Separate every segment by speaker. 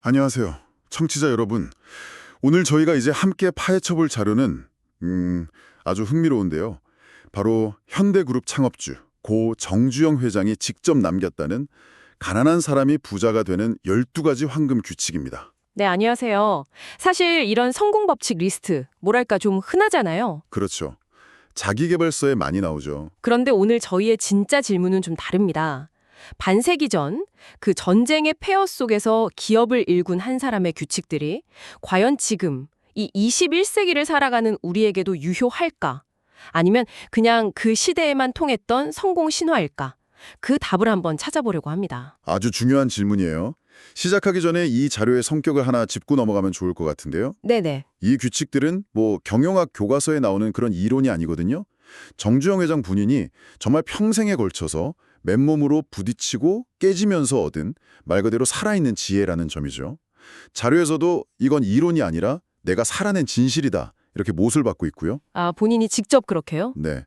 Speaker 1: 안녕하세요. 청취자 여러분. 오늘 저희가 이제 함께 파헤쳐볼 자료는 아주 흥미로운데요. 바로 현대그룹 창업주 고 정주영 회장이 직접 남겼다는 가난한 사람이 부자가 되는 12가지 황금 규칙입니다.
Speaker 2: 네, 안녕하세요. 사실 이런 성공 법칙 리스트, 뭐랄까 좀 흔하잖아요.
Speaker 1: 그렇죠. 자기계발서에 많이 나오죠.
Speaker 2: 그런데 오늘 저희의 진짜 질문은 좀 다릅니다. 반세기 전, 그 전쟁의 폐허 속에서 기업을 일군 한 사람의 규칙들이 과연 지금 이 21세기를 살아가는 우리에게도 유효할까? 아니면 그냥 그 시대에만 통했던 성공 신화일까? 그 답을 한번 찾아보려고 합니다.
Speaker 1: 아주 중요한 질문이에요. 시작하기 전에 이 자료의 성격을 하나 짚고 넘어가면 좋을 것 같은데요.
Speaker 2: 네네.
Speaker 1: 이 규칙들은 경영학 교과서에 나오는 그런 이론이 아니거든요. 정주영 회장 본인이 정말 평생에 걸쳐서 맨몸으로 부딪히고 깨지면서 얻은 말 그대로 살아있는 지혜라는 점이죠. 자료에서도 이건 이론이 아니라 내가 살아낸 진실이다 이렇게 못을 받고 있고요.
Speaker 2: 아, 본인이 직접 그렇게요?
Speaker 1: 네.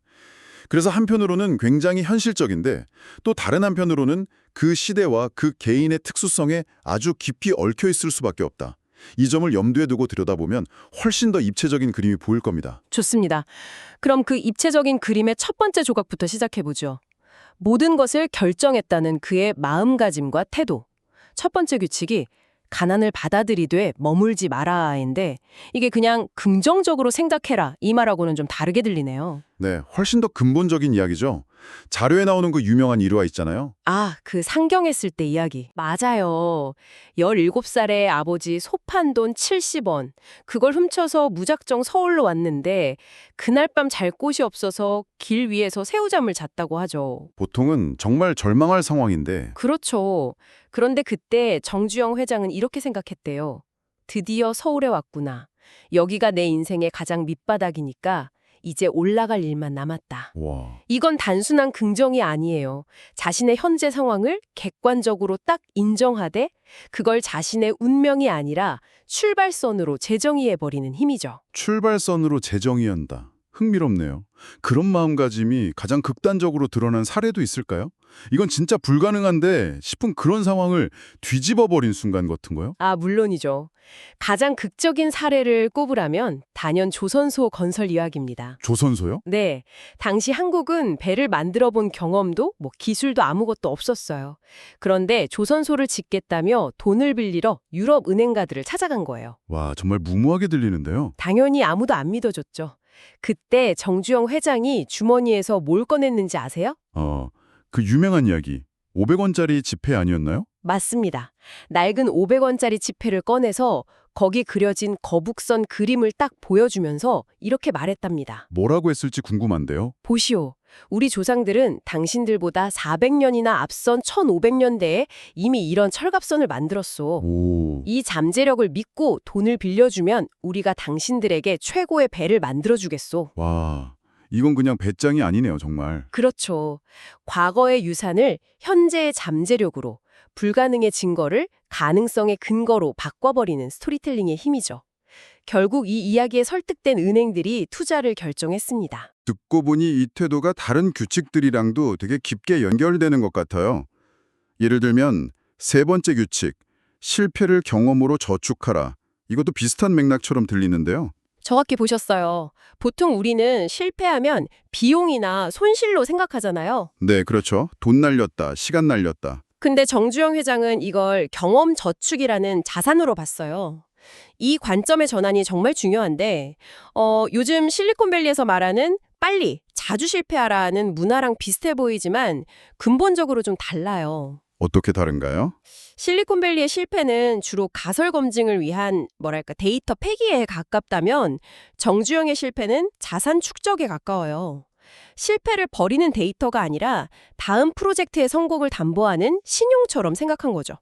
Speaker 1: 그래서 한편으로는 굉장히 현실적인데 또 다른 한편으로는 그 시대와 그 개인의 특수성에 아주 깊이 얽혀 있을 수밖에 없다. 이 점을 염두에 두고 들여다보면 훨씬 더 입체적인 그림이 보일 겁니다.
Speaker 2: 좋습니다. 그럼 그 입체적인 그림의 첫 번째 조각부터 시작해보죠. 모든 것을 결정했다는 그의 마음가짐과 태도. 첫 번째 규칙이 가난을 받아들이되 머물지 마라인데 이게 그냥 긍정적으로 생각해라 이 말하고는 좀 다르게 들리네요.
Speaker 1: 네, 훨씬 더 근본적인 이야기죠. 자료에 나오는 그 유명한 일화 있잖아요.
Speaker 2: 아, 그 상경했을 때 이야기. 맞아요. 17살에 아버지 소판 돈 70원. 그걸 훔쳐서 무작정 서울로 왔는데 그날 밤 잘 곳이 없어서 길 위에서 새우잠을 잤다고 하죠.
Speaker 1: 보통은 정말 절망할 상황인데
Speaker 2: 그렇죠. 그런데 그때 정주영 회장은 이렇게 생각했대요. 드디어 서울에 왔구나. 여기가 내 인생의 가장 밑바닥이니까 이제 올라갈 일만 남았다.
Speaker 1: 와,
Speaker 2: 이건 단순한 긍정이 아니에요. 자신의 현재 상황을 객관적으로 딱 인정하되 그걸 자신의 운명이 아니라 출발선으로 재정의해버리는 힘이죠.
Speaker 1: 출발선으로 재정의한다. 흥미롭네요. 그런 마음가짐이 가장 극단적으로 드러난 사례도 있을까요? 이건 진짜 불가능한데 싶은 그런 상황을 뒤집어버린 순간 같은 거요?
Speaker 2: 아, 물론이죠. 가장 극적인 사례를 꼽으라면 단연 조선소 건설 이야기입니다.
Speaker 1: 조선소요?
Speaker 2: 네, 당시 한국은 배를 만들어 본 경험도 기술도 아무것도 없었어요. 그런데 조선소를 짓겠다며 돈을 빌리러 유럽 은행가들을 찾아간 거예요.
Speaker 1: 와, 정말 무모하게 들리는데요.
Speaker 2: 당연히 아무도 안 믿어줬죠. 그때 정주영 회장이 주머니에서 뭘 꺼냈는지 아세요?
Speaker 1: 그 유명한 이야기. 500원짜리 지폐 아니었나요?
Speaker 2: 맞습니다. 낡은 500원짜리 지폐를 꺼내서 거기 그려진 거북선 그림을 딱 보여주면서 이렇게 말했답니다.
Speaker 1: 뭐라고 했을지 궁금한데요.
Speaker 2: 보시오. 우리 조상들은 당신들보다 400년이나 앞선 1500년대에 이미 이런 철갑선을 만들었소.
Speaker 1: 오,
Speaker 2: 이 잠재력을 믿고 돈을 빌려주면 우리가 당신들에게 최고의 배를 만들어주겠소.
Speaker 1: 와, 이건 그냥 배짱이 아니네요, 정말.
Speaker 2: 그렇죠. 과거의 유산을 현재의 잠재력으로, 불가능의 증거를 가능성의 근거로 바꿔버리는 스토리텔링의 힘이죠. 결국 이 이야기에 설득된 은행들이 투자를 결정했습니다.
Speaker 1: 듣고 보니 이 태도가 다른 규칙들이랑도 되게 깊게 연결되는 것 같아요. 예를 들면 세 번째 규칙, 실패를 경험으로 저축하라. 이것도 비슷한 맥락처럼 들리는데요.
Speaker 2: 정확히 보셨어요. 보통 우리는 실패하면 비용이나 손실로 생각하잖아요.
Speaker 1: 네, 그렇죠. 돈 날렸다, 시간 날렸다.
Speaker 2: 근데 정주영 회장은 이걸 경험 저축이라는 자산으로 봤어요. 이 관점의 전환이 정말 중요한데 요즘 실리콘밸리에서 말하는 빨리, 자주 실패하라는 문화랑 비슷해 보이지만 근본적으로 좀 달라요.
Speaker 1: 어떻게 다른가요?
Speaker 2: 실리콘밸리의 실패는 주로 가설 검증을 위한 데이터 폐기에 가깝다면 정주영의 실패는 자산 축적에 가까워요. 실패를 버리는 데이터가 아니라 다음 프로젝트의 성공을 담보하는 신용처럼 생각한 거죠.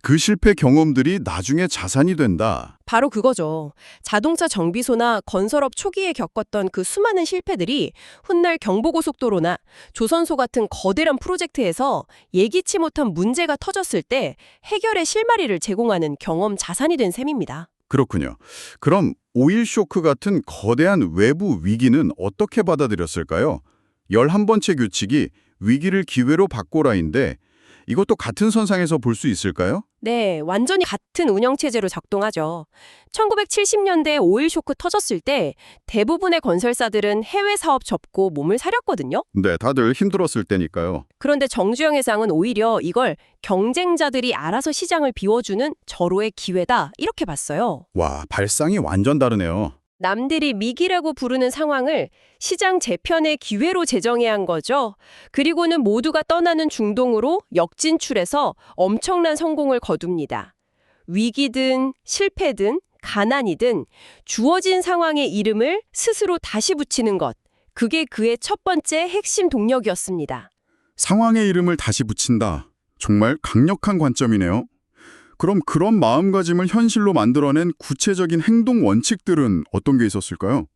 Speaker 1: 그 실패 경험들이 나중에 자산이 된다.
Speaker 2: 바로 그거죠. 자동차 정비소나 건설업 초기에 겪었던 그 수많은 실패들이 훗날 경부고속도로나 조선소 같은 거대한 프로젝트에서 예기치 못한 문제가 터졌을 때 해결의 실마리를 제공하는 경험 자산이 된 셈입니다.
Speaker 1: 그렇군요. 그럼 오일 쇼크 같은 거대한 외부 위기는 어떻게 받아들였을까요? 11번째 규칙이 위기를 기회로 바꿔라인데 이것도 같은 선상에서 볼 수 있을까요?
Speaker 2: 네, 완전히 같은 운영체제로 작동하죠. 1970년대 오일 쇼크 터졌을 때 대부분의 건설사들은 해외 사업 접고 몸을 사렸거든요.
Speaker 1: 네, 다들 힘들었을 때니까요.
Speaker 2: 그런데 정주영 회장은 오히려 이걸 경쟁자들이 알아서 시장을 비워주는 절호의 기회다 이렇게 봤어요.
Speaker 1: 와, 발상이 완전 다르네요.
Speaker 2: 남들이 미기라고 부르는 상황을 시장 재편의 기회로 제정해야 한 거죠. 그리고는 모두가 떠나는 중동으로 역진출해서 엄청난 성공을 거둡니다. 위기든 실패든 가난이든 주어진 상황의 이름을 스스로 다시 붙이는 것. 그게 그의 첫 번째 핵심 동력이었습니다.
Speaker 1: 상황의 이름을 다시 붙인다. 정말 강력한 관점이네요. 그럼 그런 마음가짐을 현실로 만들어낸 구체적인 행동 원칙들은 어떤 게 있었을까요?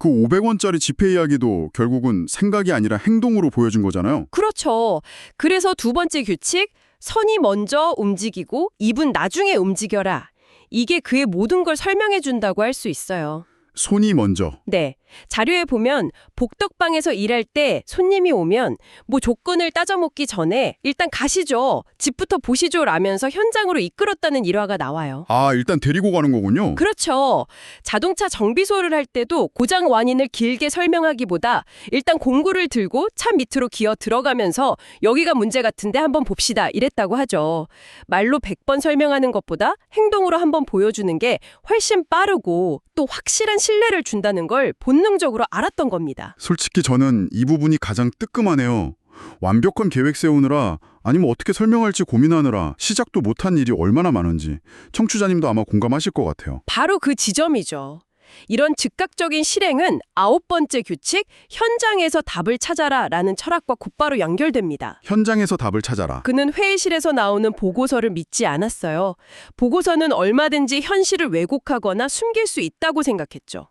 Speaker 1: 그 500원짜리 지폐 이야기도 결국은 생각이 아니라 행동으로 보여준 거잖아요.
Speaker 2: 그렇죠. 그래서 두 번째 규칙, 선이 먼저 움직이고 입은 나중에 움직여라. 이게 그의 모든 걸 설명해 준다고 할 수 있어요.
Speaker 1: 손이 먼저.
Speaker 2: 네. 자료에 보면 복덕방에서 일할 때 손님이 오면 뭐 조건을 따져먹기 전에 일단 가시죠. 집부터 보시죠 라면서 현장으로 이끌었다는 일화가 나와요.
Speaker 1: 아, 일단 데리고 가는 거군요.
Speaker 2: 그렇죠. 자동차 정비소를 할 때도 고장 원인을 길게 설명하기보다 일단 공구를 들고 차 밑으로 기어 들어가면서 여기가 문제 같은데 한번 봅시다 이랬다고 하죠. 말로 100번 설명하는 것보다 행동으로 한번 보여주는 게 훨씬 빠르고 또 확실한 신뢰를 준다는 걸 본능적으로 알았던 겁니다.
Speaker 1: 솔직히 저는 이 부분이 가장 뜨끔하네요. 완벽한 계획 세우느라 아니면 어떻게 설명할지 고민하느라 시작도 못한 일이 얼마나 많은지 청취자님도 아마 공감하실 것 같아요.
Speaker 2: 바로 그 지점이죠. 이런 즉각적인 실행은 9번째 규칙, 현장에서 답을 찾아라 라는 철학과 곧바로 연결됩니다.
Speaker 1: 현장에서 답을 찾아라.
Speaker 2: 그는 회의실에서 나오는 보고서를 믿지 않았어요. 보고서는 얼마든지 현실을 왜곡하거나 숨길 수 있다고 생각했죠.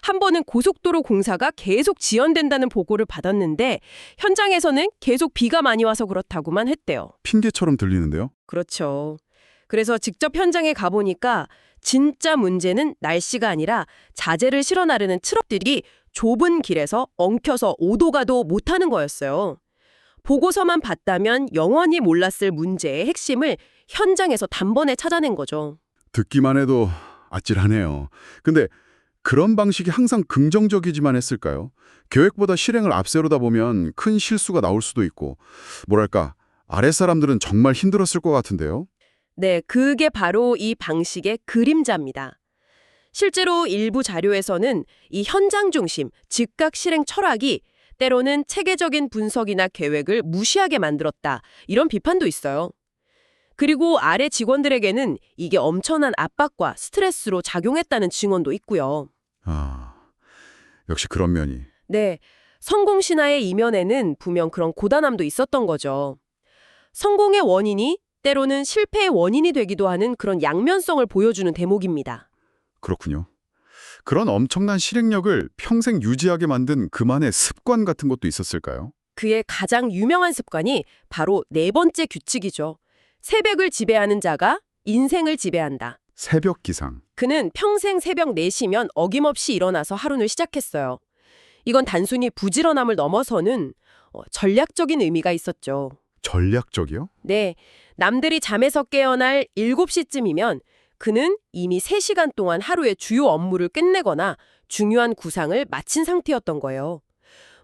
Speaker 2: 한 번은 고속도로 공사가 계속 지연된다는 보고를 받았는데 현장에서는 계속 비가 많이 와서 그렇다고만 했대요.
Speaker 1: 핑계처럼 들리는데요.
Speaker 2: 그렇죠. 그래서 직접 현장에 가보니까 진짜 문제는 날씨가 아니라 자재를 실어 나르는 트럭들이 좁은 길에서 엉켜서 오도 가도 못하는 거였어요. 보고서만 봤다면 영원히 몰랐을 문제의 핵심을 현장에서 단번에 찾아낸 거죠.
Speaker 1: 듣기만 해도 아찔하네요. 근데 그런 방식이 항상 긍정적이지만 했을까요? 계획보다 실행을 앞세우다 보면 큰 실수가 나올 수도 있고 뭐랄까 아랫사람들은 정말 힘들었을 것 같은데요.
Speaker 2: 네, 그게 바로 이 방식의 그림자입니다. 실제로 일부 자료에서는 이 현장 중심, 즉각 실행 철학이 때로는 체계적인 분석이나 계획을 무시하게 만들었다. 이런 비판도 있어요. 그리고 아래 직원들에게는 이게 엄청난 압박과 스트레스로 작용했다는 증언도 있고요.
Speaker 1: 아, 역시 그런 면이.
Speaker 2: 네, 성공 신화의 이면에는 분명 그런 고단함도 있었던 거죠. 성공의 원인이 때로는 실패의 원인이 되기도 하는 그런 양면성을 보여주는 대목입니다.
Speaker 1: 그렇군요. 그런 엄청난 실행력을 평생 유지하게 만든 그만의 습관 같은 것도 있었을까요?
Speaker 2: 그의 가장 유명한 습관이 바로 네 번째 규칙이죠. 새벽을 지배하는 자가 인생을 지배한다.
Speaker 1: 새벽 기상.
Speaker 2: 그는 평생 새벽 4시면 어김없이 일어나서 하루를 시작했어요. 이건 단순히 부지런함을 넘어서는 전략적인 의미가 있었죠.
Speaker 1: 전략적이요?
Speaker 2: 네, 남들이 잠에서 깨어날 7시쯤이면 그는 이미 3시간 동안 하루의 주요 업무를 끝내거나 중요한 구상을 마친 상태였던 거예요.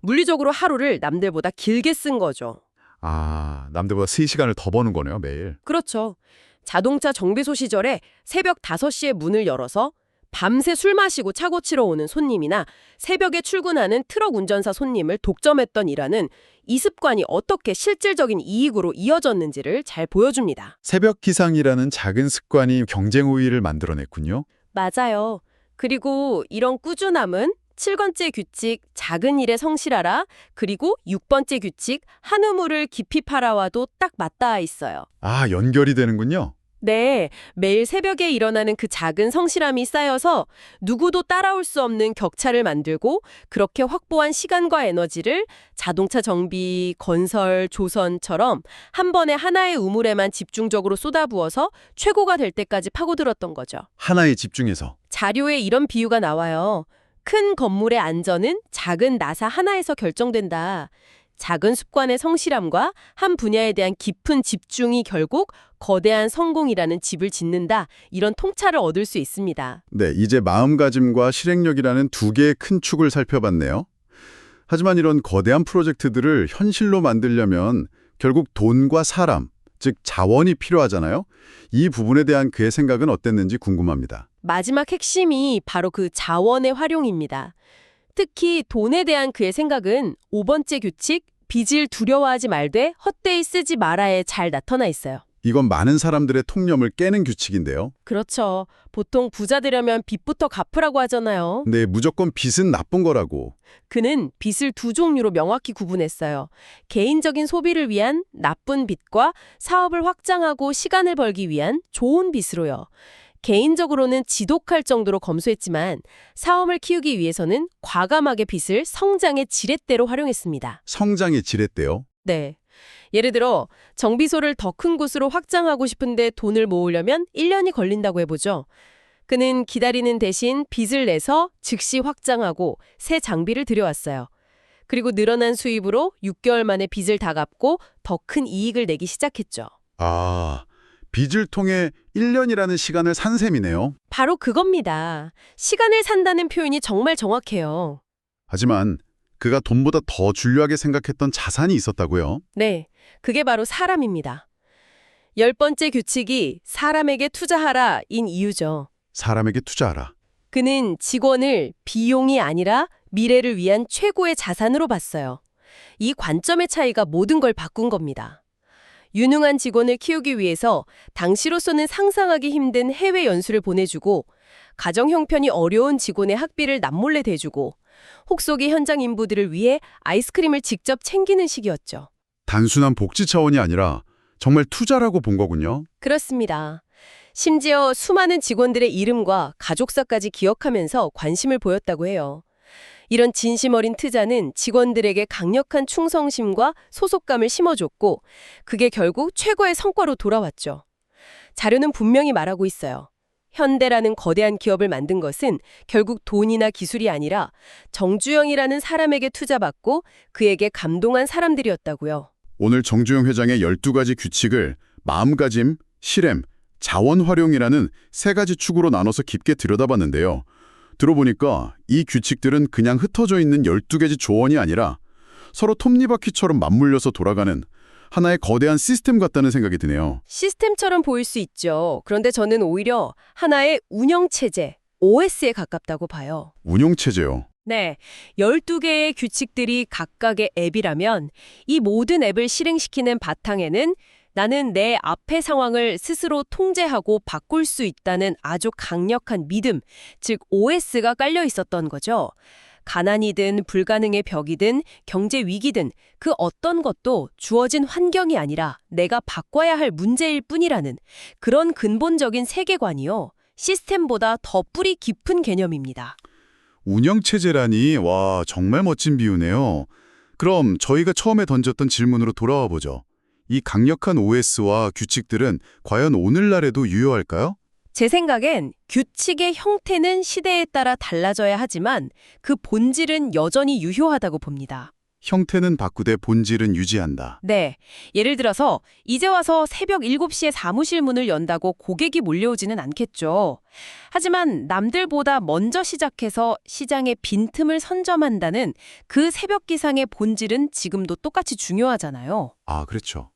Speaker 2: 물리적으로 하루를 남들보다 길게 쓴 거죠.
Speaker 1: 아, 남들보다 3시간을 더 버는 거네요, 매일.
Speaker 2: 그렇죠. 자동차 정비소 시절에 새벽 5시에 문을 열어서 밤새 술 마시고 차 고치러 오는 손님이나 새벽에 출근하는 트럭 운전사 손님을 독점했던 일화는 이 습관이 어떻게 실질적인 이익으로 이어졌는지를 잘 보여줍니다.
Speaker 1: 새벽 기상이라는 작은 습관이 경쟁 우위를 만들어냈군요.
Speaker 2: 맞아요. 그리고 이런 꾸준함은 7번째 규칙 작은 일에 성실하라 그리고 6번째 규칙 한 우물을 깊이 팔아와도 딱 맞닿아 있어요.
Speaker 1: 아, 연결이 되는군요.
Speaker 2: 네, 매일 새벽에 일어나는 그 작은 성실함이 쌓여서 누구도 따라올 수 없는 격차를 만들고 그렇게 확보한 시간과 에너지를 자동차 정비, 건설, 조선처럼 한 번에 하나의 우물에만 집중적으로 쏟아부어서 최고가 될 때까지 파고들었던 거죠.
Speaker 1: 하나에 집중해서.
Speaker 2: 자료에 이런 비유가 나와요. 큰 건물의 안전은 작은 나사 하나에서 결정된다. 작은 습관의 성실함과 한 분야에 대한 깊은 집중이 결국 거대한 성공이라는 집을 짓는다. 이런 통찰을 얻을 수 있습니다.
Speaker 1: 네, 이제 마음가짐과 실행력이라는 두 개의 큰 축을 살펴봤네요. 하지만 이런 거대한 프로젝트들을 현실로 만들려면 결국 돈과 사람, 즉 자원이 필요하잖아요. 이 부분에 대한 그의 생각은 어땠는지 궁금합니다.
Speaker 2: 마지막 핵심이 바로 그 자원의 활용입니다. 특히 돈에 대한 그의 생각은 5번째 규칙, 빚을 두려워하지 말되 헛되이 쓰지 말아에 잘 나타나 있어요.
Speaker 1: 이건 많은 사람들의 통념을 깨는 규칙인데요.
Speaker 2: 그렇죠. 보통 부자 되려면 빚부터 갚으라고 하잖아요.
Speaker 1: 네, 무조건 빚은 나쁜 거라고.
Speaker 2: 그는 빚을 두 종류로 명확히 구분했어요. 개인적인 소비를 위한 나쁜 빚과 사업을 확장하고 시간을 벌기 위한 좋은 빚으로요. 개인적으로는 지독할 정도로 검소했지만 사업을 키우기 위해서는 과감하게 빚을 성장의 지렛대로 활용했습니다.
Speaker 1: 성장의 지렛대요.
Speaker 2: 네. 예를 들어 정비소를 더 큰 곳으로 확장하고 싶은데 돈을 모으려면 1년이 걸린다고 해보죠. 그는 기다리는 대신 빚을 내서 즉시 확장하고 새 장비를 들여왔어요. 그리고 늘어난 수입으로 6개월 만에 빚을 다 갚고 더 큰 이익을 내기 시작했죠.
Speaker 1: 아, 빚을 통해 1년이라는 시간을 산 셈이네요.
Speaker 2: 바로 그겁니다. 시간을 산다는 표현이 정말 정확해요.
Speaker 1: 하지만 그가 돈보다 더 중요하게 생각했던 자산이 있었다고요?
Speaker 2: 네, 그게 바로 사람입니다. 10번째 규칙이 사람에게 투자하라인 이유죠.
Speaker 1: 사람에게 투자하라.
Speaker 2: 그는 직원을 비용이 아니라 미래를 위한 최고의 자산으로 봤어요. 이 관점의 차이가 모든 걸 바꾼 겁니다. 유능한 직원을 키우기 위해서 당시로서는 상상하기 힘든 해외 연수를 보내주고 가정 형편이 어려운 직원의 학비를 남몰래 대주고 혹속이 현장 인부들을 위해 아이스크림을 직접 챙기는 식이었죠.
Speaker 1: 단순한 복지 차원이 아니라 정말 투자라고 본 거군요.
Speaker 2: 그렇습니다. 심지어 수많은 직원들의 이름과 가족사까지 기억하면서 관심을 보였다고 해요. 이런 진심 어린 투자는 직원들에게 강력한 충성심과 소속감을 심어줬고 그게 결국 최고의 성과로 돌아왔죠. 자료는 분명히 말하고 있어요. 현대라는 거대한 기업을 만든 것은 결국 돈이나 기술이 아니라 정주영이라는 사람에게 투자받고 그에게 감동한 사람들이었다고요.
Speaker 1: 오늘 정주영 회장의 12가지 규칙을 마음가짐, 실행, 자원 활용이라는 세 가지 축으로 나눠서 깊게 들여다봤는데요. 들어보니까 이 규칙들은 그냥 흩어져 있는 12개의 조언이 아니라 서로 톱니바퀴처럼 맞물려서 돌아가는 하나의 거대한 시스템 같다는 생각이 드네요.
Speaker 2: 시스템처럼 보일 수 있죠. 그런데 저는 오히려 하나의 운영체제, OS에 가깝다고 봐요.
Speaker 1: 운용체제요.
Speaker 2: 네, 12개의 규칙들이 각각의 앱이라면 이 모든 앱을 실행시키는 바탕에는 나는 내 앞의 상황을 스스로 통제하고 바꿀 수 있다는 아주 강력한 믿음, 즉 OS가 깔려 있었던 거죠. 가난이든 불가능의 벽이든 경제 위기든 그 어떤 것도 주어진 환경이 아니라 내가 바꿔야 할 문제일 뿐이라는 그런 근본적인 세계관이요. 시스템보다 더 뿌리 깊은 개념입니다.
Speaker 1: 운영체제라니, 와, 정말 멋진 비유네요. 그럼 저희가 처음에 던졌던 질문으로 돌아와 보죠. 이 강력한 OS와 규칙들은 과연 오늘날에도 유효할까요?
Speaker 2: 제 생각엔 규칙의 형태는 시대에 따라 달라져야 하지만 그 본질은 여전히 유효하다고 봅니다.
Speaker 1: 형태는 바꾸되 본질은 유지한다.
Speaker 2: 네, 예를 들어서 이제 와서 새벽 7시에 사무실 문을 연다고 고객이 몰려오지는 않겠죠. 하지만 남들보다 먼저 시작해서 시장의 빈틈을 선점한다는 그 새벽 기상의 본질은 지금도 똑같이 중요하잖아요.
Speaker 1: 아, 그렇죠.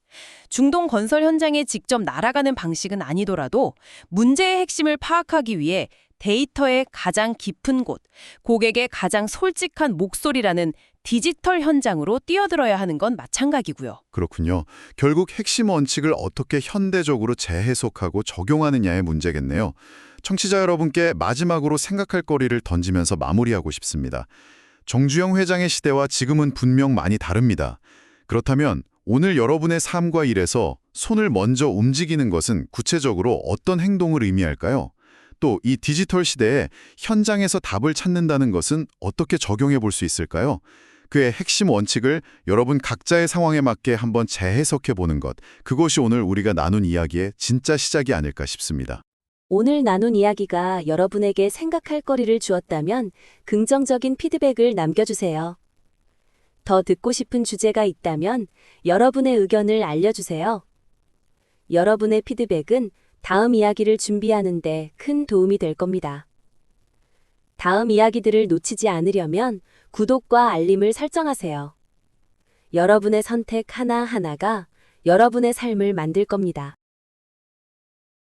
Speaker 2: 중동 건설 현장에 직접 날아가는 방식은 아니더라도 문제의 핵심을 파악하기 위해 데이터의 가장 깊은 곳, 고객의 가장 솔직한 목소리라는 디지털 현장으로 뛰어들어야 하는 건 마찬가지고요.
Speaker 1: 그렇군요. 결국 핵심 원칙을 어떻게 현대적으로 재해석하고 적용하느냐의 문제겠네요. 청취자 여러분께 마지막으로 생각할 거리를 던지면서 마무리하고 싶습니다. 정주영 회장의 시대와 지금은 분명 많이 다릅니다. 그렇다면 오늘 여러분의 삶과 일에서 손을 먼저 움직이는 것은 구체적으로 어떤 행동을 의미할까요? 또 이 디지털 시대에 현장에서 답을 찾는다는 것은 어떻게 적용해 볼 수 있을까요? 그의 핵심 원칙을 여러분 각자의 상황에 맞게 한번 재해석해 보는 것, 그것이 오늘 우리가 나눈 이야기의 진짜 시작이 아닐까 싶습니다.
Speaker 3: 오늘 나눈 이야기가 여러분에게 생각할 거리를 주었다면 긍정적인 피드백을 남겨주세요. 더 듣고 싶은 주제가 있다면 여러분의 의견을 알려주세요. 여러분의 피드백은 다음 이야기를 준비하는 데 큰 도움이 될 겁니다. 다음 이야기들을 놓치지 않으려면 구독과 알림을 설정하세요. 여러분의 선택 하나하나가 여러분의 삶을 만들 겁니다.